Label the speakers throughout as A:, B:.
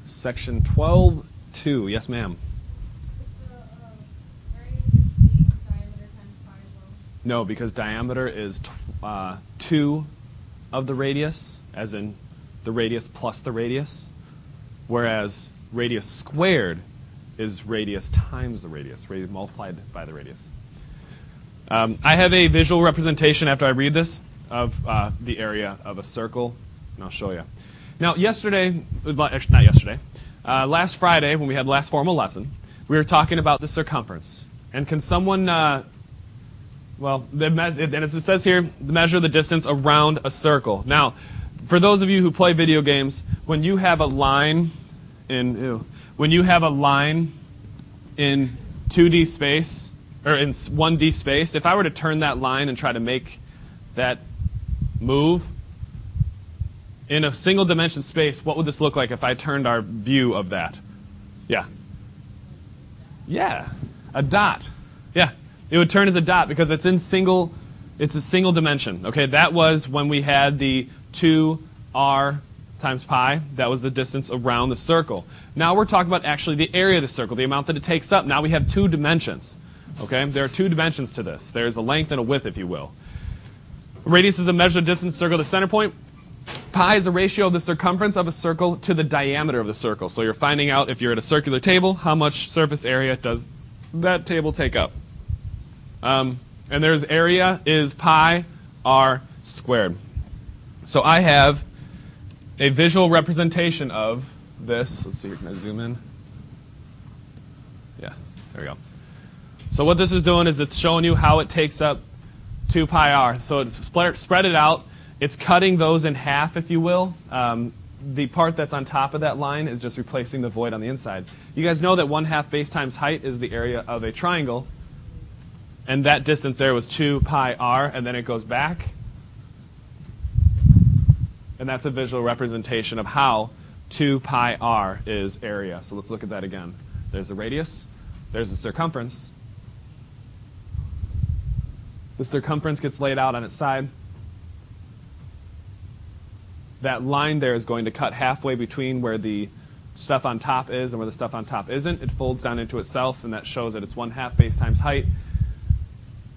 A: Section 12.2. Yes, ma'am. No, because diameter is 2 of the radius, as in the radius plus the radius, whereas radius squared is radius times the radius multiplied by the radius. I have a visual representation after I read this of the area of a circle, and I'll show you. Now, last Friday, when we had the last formal lesson, we were talking about the circumference. And can someone, and as it says here, measure the distance around a circle. Now, for those of you who play video games, when you have a line in 2D space, or in 1D space, if I were to turn that line and try to make that move in a single dimension space, what would this look like if I turned our view of that? Yeah, a dot. Yeah, it would turn as a dot because it's a single dimension. Okay, that was when we had the 2r times pi. That was the distance around the circle. Now we're talking about actually the area of the circle, the amount that it takes up. Now we have 2 dimensions. Okay, there are 2 dimensions to this. There's a length and a width, if you will. Radius is a measure of distance to the circle to the center point. Pi is a ratio of the circumference of a circle to the diameter of the circle. So you're finding out, if you're at a circular table, how much surface area does that table take up. And there's area is pi r squared. So I have a visual representation of this. Let's see, can I zoom in? Yeah, there we go. So what this is doing is it's showing you how it takes up 2 pi r. So it's spread it out. It's cutting those in half, if you will. The part that's on top of that line is just replacing the void on the inside. You guys know that 1/2 base times height is the area of a triangle. And that distance there was 2 pi r, and then it goes back. And that's a visual representation of how 2 pi r is area. So let's look at that again. There's the radius. There's the circumference. The circumference gets laid out on its side. That line there is going to cut halfway between where the stuff on top is and where the stuff on top isn't. It folds down into itself, and that shows that it's 1/2 base times height.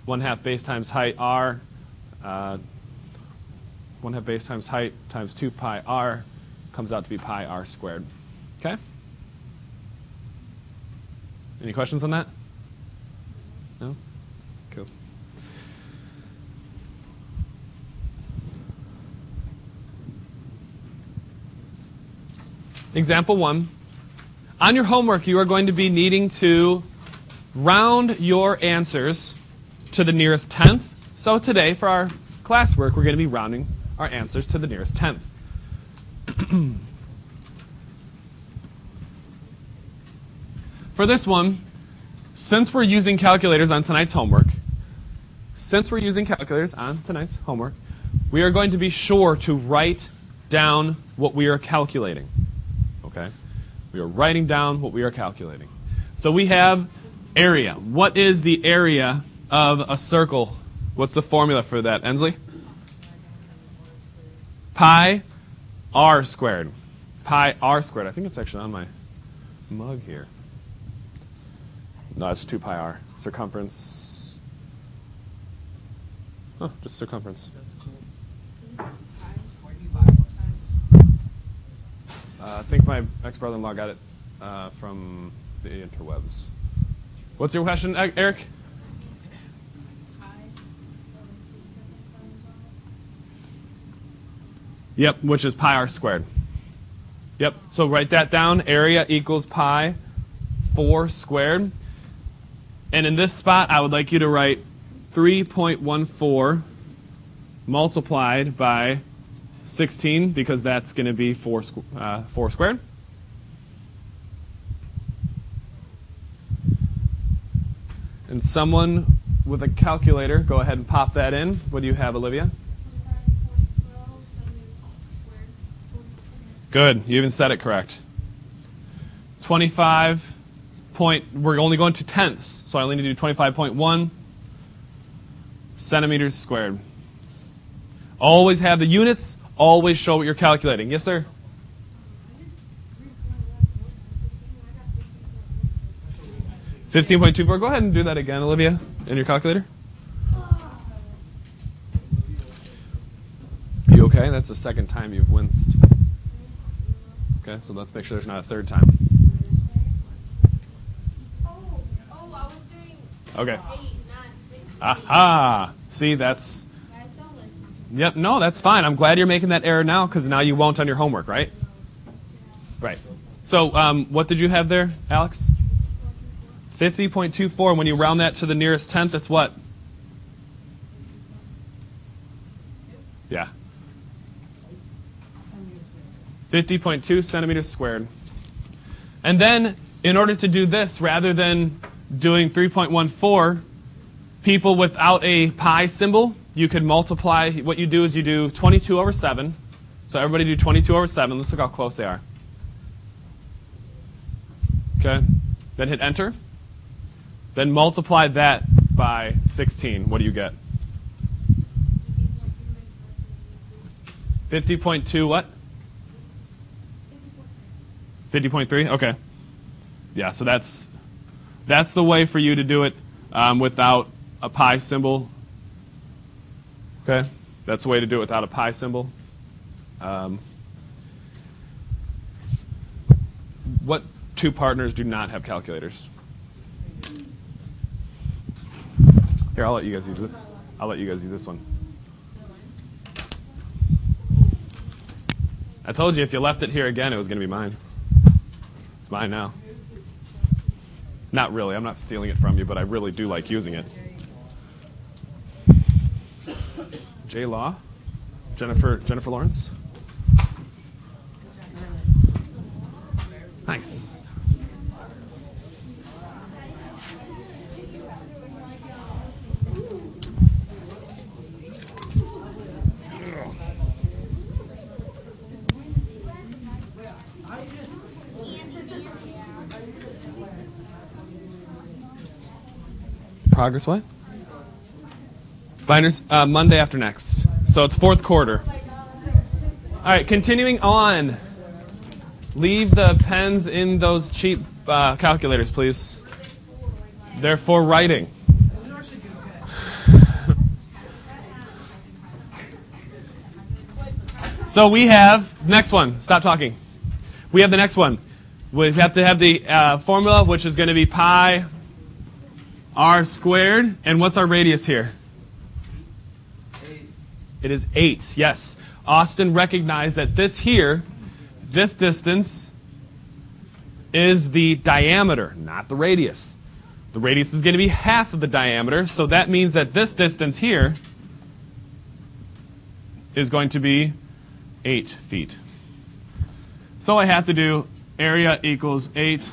A: 1/2 base times height r. 1/2 base times height times 2 pi r comes out to be pi r squared. Okay? Any questions on that? No? Cool. Example 1. On your homework, you are going to be needing to round your answers to the nearest tenth. So today, for our classwork, we're going to be rounding our answers to the nearest tenth. For this one, since we're using calculators on tonight's homework, we are going to be sure to write down what we are calculating. Okay? We are writing down what we are calculating. So we have area. What is the area of a circle? What's the formula for that, Ensley? Pi r squared. Pi r squared. I think it's actually on my mug here. No, it's 2 pi r. Circumference. Oh, just circumference. I think my ex-brother-in-law got it from the interwebs. What's your question, Eric? Yep, which is pi r squared. Yep, so write that down. Area equals pi 4 squared. And in this spot, I would like you to write 3.14 multiplied by 16, because that's going to be 4 squared. And someone with a calculator, go ahead and pop that in. What do you have, Olivia? Good. You even said it correct. 25 point, we're only going to tenths, so I only need to do 25.1 centimeters squared. Always have the units, always show what you're calculating. Yes, sir? 15.24. Go ahead and do that again, Olivia, in your calculator. You okay? That's the second time you've winced. Okay, so let's make sure there's not a third time.
B: Oh, I was doing
A: Okay.
B: 8, not 6.
A: Aha! See, that's...
B: Guys, don't listen.
A: Yep, no, that's fine. I'm glad you're making that error now because now you won't on your homework, right? Right. So what did you have there, Alex? 50.24. When you round that to the nearest tenth, it's what? Yeah. 50.2 centimeters squared. And then, in order to do this, rather than doing 3.14, people without a pi symbol, you could multiply. What you do is you do 22 over 7. So everybody do 22 over 7. Let's look how close they are. Okay. Then hit enter. Then multiply that by 16. What do you get? 50.2 what? 50.3? Okay. Yeah, so that's the way for you to do it without a pi symbol. Okay? That's the way to do it without a pi symbol. What two partners do not have calculators? Here, I'll let you guys use this. I'll let you guys use this one. I told you if you left it here again, it was going to be mine. It's mine now. Not really. I'm not stealing it from you, but I really do like using it. J. Law? Jennifer Lawrence? Nice. Progress what? Binders, Monday after next. So it's fourth quarter. All right, continuing on. Leave the pens in those cheap calculators, please. They're for writing. So we have, next one, stop talking. We have the next one. We have to have the formula, which is going to be pi r squared. And what's our radius here?
C: 8.
A: It is 8, yes. Austin recognized that this distance is the diameter, not the radius. The radius is going to be half of the diameter, so that means that this distance here is going to be 8 feet. So I have to do area equals 8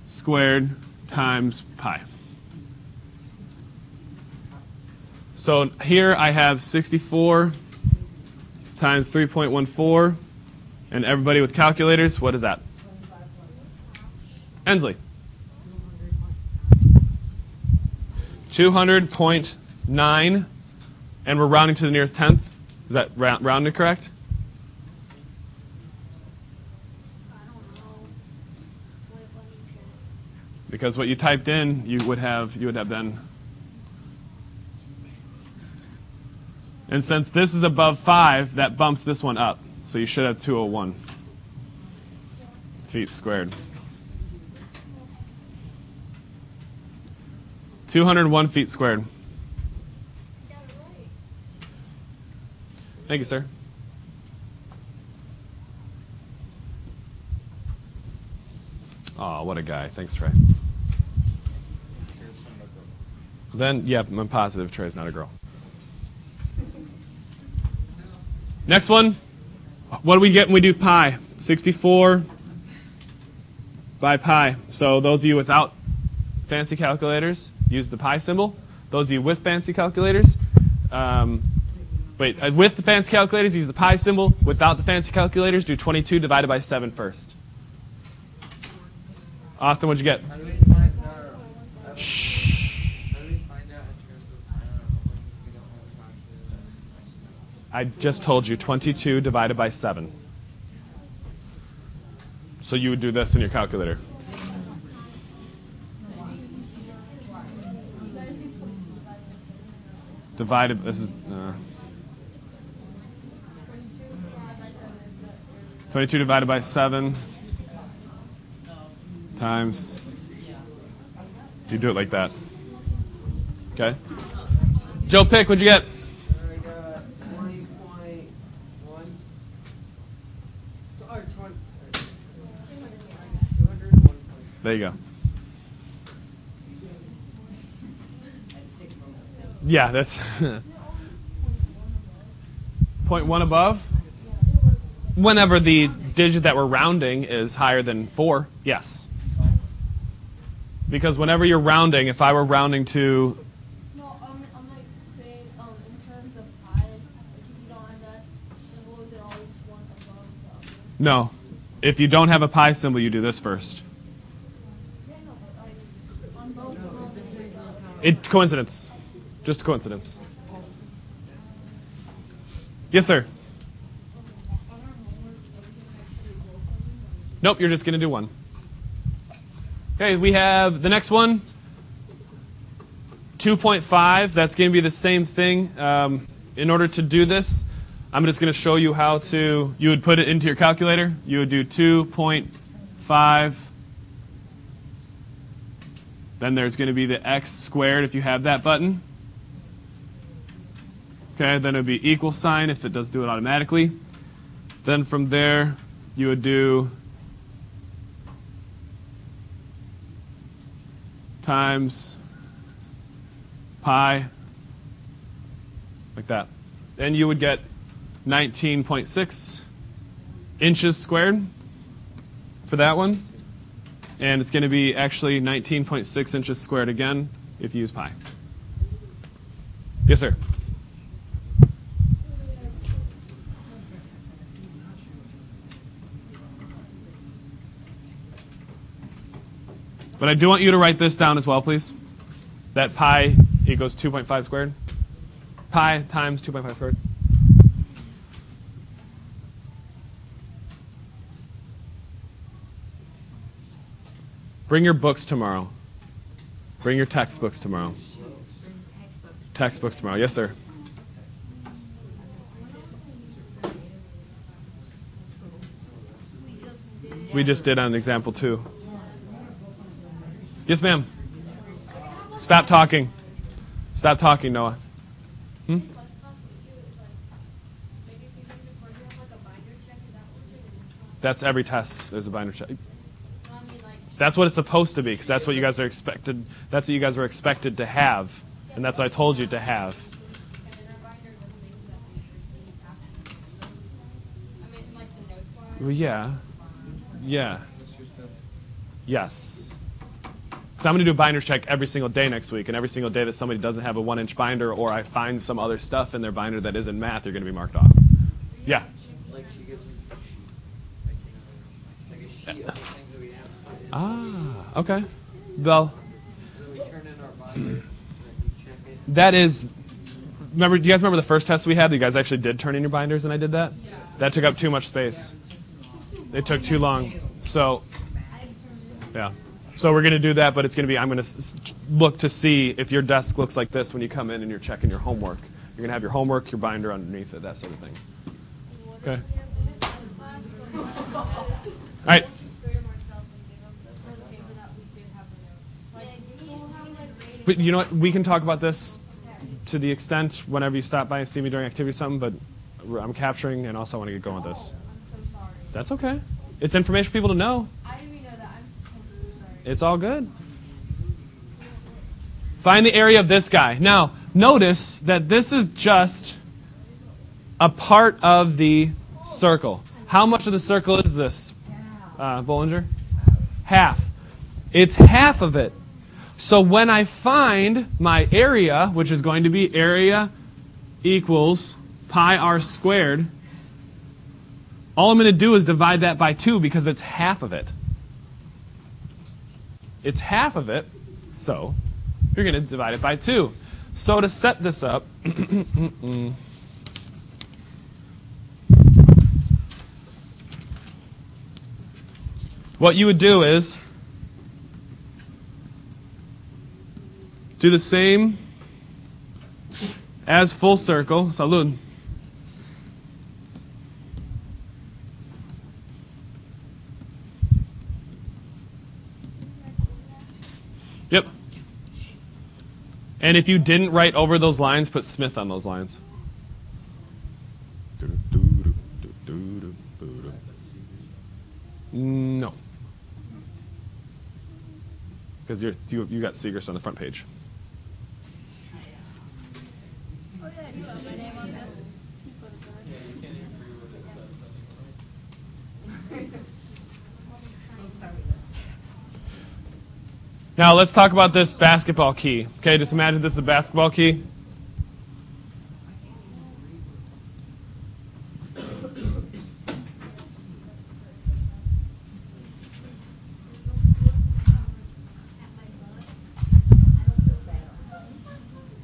A: squared times pi. So here I have 64 times 3.14, and everybody with calculators, what is that? Ensley. 200.9, and we're rounding to the nearest tenth. Is that rounded correct? Because what you typed in, you would have then. And since this is above 5, that bumps this one up. So you should have 201 feet squared. 201 feet squared. Thank you, sir. Oh, what a guy. Thanks, Trey. Then, yeah, I'm positive Trey's not a girl. Next one. What do we get when we do pi? 64 by pi. So those of you without fancy calculators, use the pi symbol. Those of you with fancy calculators, with the fancy calculators, use the pi symbol. Without the fancy calculators, do 22 divided by 7 first. Austin, what'd you get?
C: How do we find out?
A: Shh.
C: How do we find out in terms of when we don't have a calculator?
A: I just told you 22 divided by 7. So you would do this in your calculator. divided. This is 22 divided by 7 times. You do it like that. Okay. Joe, pick. What'd you get?
C: I got 20.1. Or 20. 201.
A: There you go. Yeah, that's 0.1 above. Whenever the digit that we're rounding is higher than 4, yes. Because whenever you're rounding, if I were rounding to...
B: No, I'm like saying, in terms of pi, like if you don't have that symbol, is it always one above the other?
A: No. If you don't have a pi symbol, you do this first.
B: Yeah, no, but like, on both.
A: It coincidence. Just a coincidence. Yes, sir. Nope, you're just going to do one. Okay, we have the next one, 2.5. That's going to be the same thing. In order to do this, I'm just going to show you how to, you would put it into your calculator. You would do 2.5. Then there's going to be the x squared if you have that button. Okay, then it would be equal sign if it does do it automatically. Then from there, you would do times pi, like that. Then you would get 19.6 inches squared for that one. And it's going to be actually 19.6 inches squared again if you use pi. Yes, sir. But I do want you to write this down as well, please. That pi equals 2.5 squared. Pi times 2.5 squared. Bring your books tomorrow. Bring your textbooks tomorrow. Textbooks tomorrow. Yes, sir. We just did on example 2. Yes, ma'am. Stop talking. Stop talking, Noah. That's every test. There's a binder check. That's what it's supposed to be, because that's what you guys are expected. That's what you guys were expected to have, and that's what I told you to have. Well, yeah. Yes. So I'm going to do a binder check every single day next week, and every single day that somebody doesn't have a 1-inch binder, or I find some other stuff in their binder that isn't math, you're going to be marked off. Yeah.
C: Like she gives me like a sheet of the things that we have to put in.
A: Okay. Well,
C: So we turn in our binder, and we check it.
A: that is. Remember? Do you guys remember the first test we had? You guys actually did turn in your binders, and I did that. Yeah. That took up too much space. It took too long. So, yeah. So we're going to do that, but it's going to be, I'm going to look to see if your desk looks like this when you come in and you're checking your homework. You're going to have your homework, your binder underneath it, that sort of thing. Okay. All right. But you know what? We can talk about this to the extent whenever you stop by and see me during activity or something, but I'm capturing and also I want to get going with this.
B: I'm so sorry.
A: That's okay. It's information for people to know.
B: I didn't even know that. I'm so sorry.
A: It's all good. Find the area of this guy. Now, notice that this is just a part of the circle. How much of the circle is this, Bollinger? Half. It's half of it. So when I find my area, which is going to be area equals pi r squared, all I'm going to do is divide that by 2 because it's half of it. It's half of it, so you're going to divide it by 2. So to set this up, what you would do is do the same as full circle. Salud. Yep. And if you didn't write over those lines, put Smith on those lines. No. Because you got Segrist on the front page.
B: Oh yeah, you put my name on this.
A: Now let's talk about this basketball key. Okay, just imagine this is a basketball key.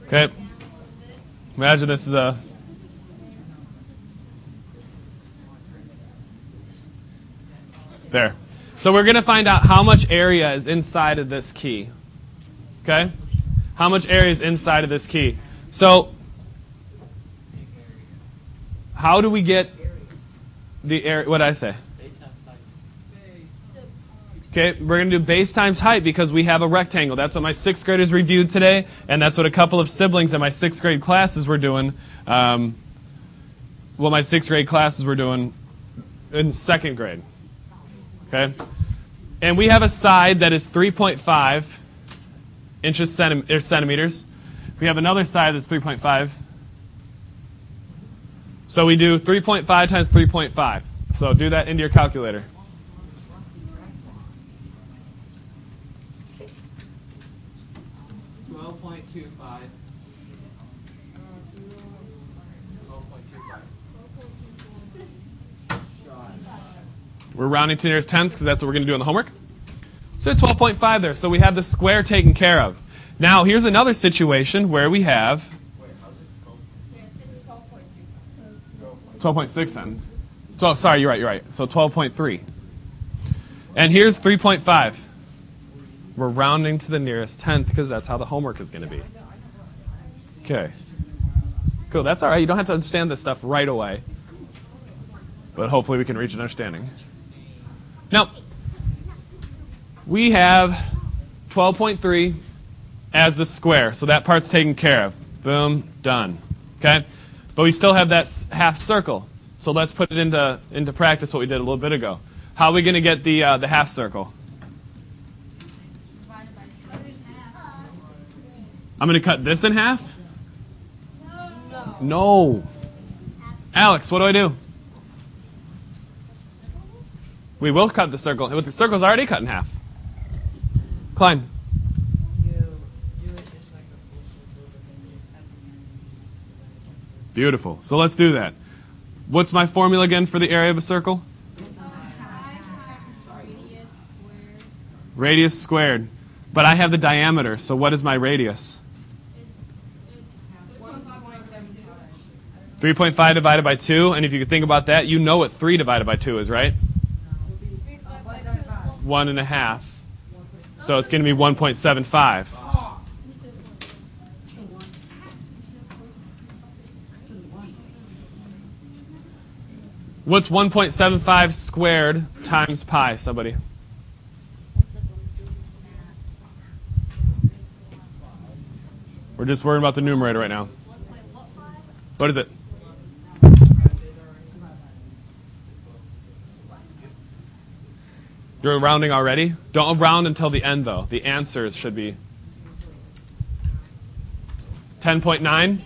A: Okay, imagine this is a there. So we're going to find out how much area is inside of this key. Okay? How much area is inside of this key? So how do we get the area? What did I say? Okay, we're going to do base times height because we have a rectangle. That's what my 6th graders reviewed today, and that's what a couple of siblings in my 6th grade classes were doing. My 6th grade classes were doing in 2nd grade. Okay? And we have a side that is 3.5 inches centimeters. We have another side that's 3.5. So we do 3.5 times 3.5. So do that into your calculator.
C: 12.25.
A: We're rounding to the nearest tens because that's what we're going to do in the homework. So 12.5 there. So we have the square taken care of. Now here's another situation where we have 12.6 then. 12, sorry, you're right. So 12.3. And here's 3.5. We're rounding to the nearest tenth because that's how the homework is going to be. Okay. Cool. That's all right. You don't have to understand this stuff right away. But hopefully we can reach an understanding. Now, we have 12.3 as the square. So that part's taken care of. Boom. Done. Okay? But we still have that half circle. So let's put it into practice what we did a little bit ago. How are we going to get the half circle? I'm going to cut this in half? No. Alex, what do? We will cut the circle. The circle's already cut in half. Klein.
C: You do it just like a full circle, but then at the end you
A: Beautiful. So let's do that. What's my formula again for the area of a circle? Radius squared. But I have the diameter, so what is my radius? 3.5 divided by 2, and if you could think about that, you know what 3 divided by 2 is, right? 1.5. So it's going to be 1.75. What's 1.75 squared times pi, somebody? We're just worrying about the numerator right now. What is it? You're rounding already? Don't round until the end, though. The answers should be 10.9.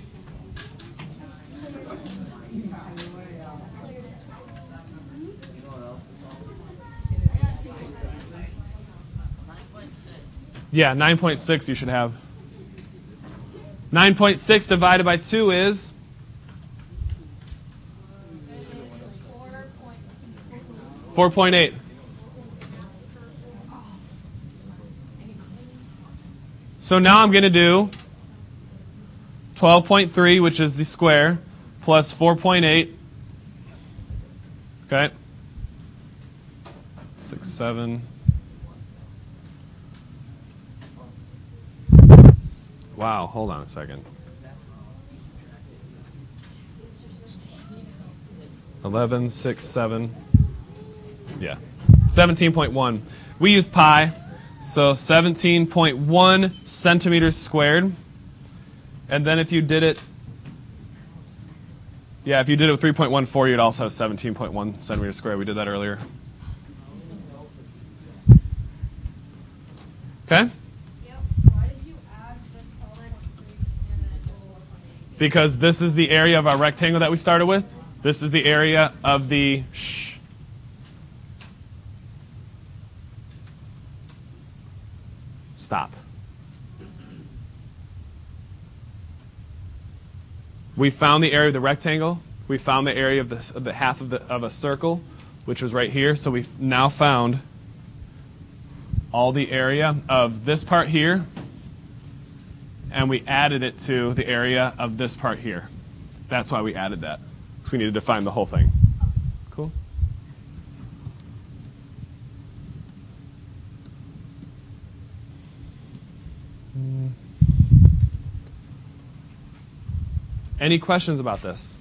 A: Yeah, 9.6 you should have. 9.6 divided by 2 is? 4.8. So now I'm going to do 12.3, which is the square, plus 4.8. Okay. 6, 7. Wow, hold on a second. 11, 6, 7. Yeah. 17.1. We use pi, so 17.1 centimeters squared. And then if you did it, if you did it with 3.14, you'd also have 17.1 centimeters squared. We did that earlier. Okay?
B: Yep. Why did you add the color and then
A: Because this is the area of our rectangle that we started with. This is the area of the Stop. We found the area of the rectangle. We found the area of the half of a circle, which was right here. So we've now found all the area of this part here, and we added it to the area of this part here. That's why we added that. We needed to find the whole thing. Cool? Any questions about this?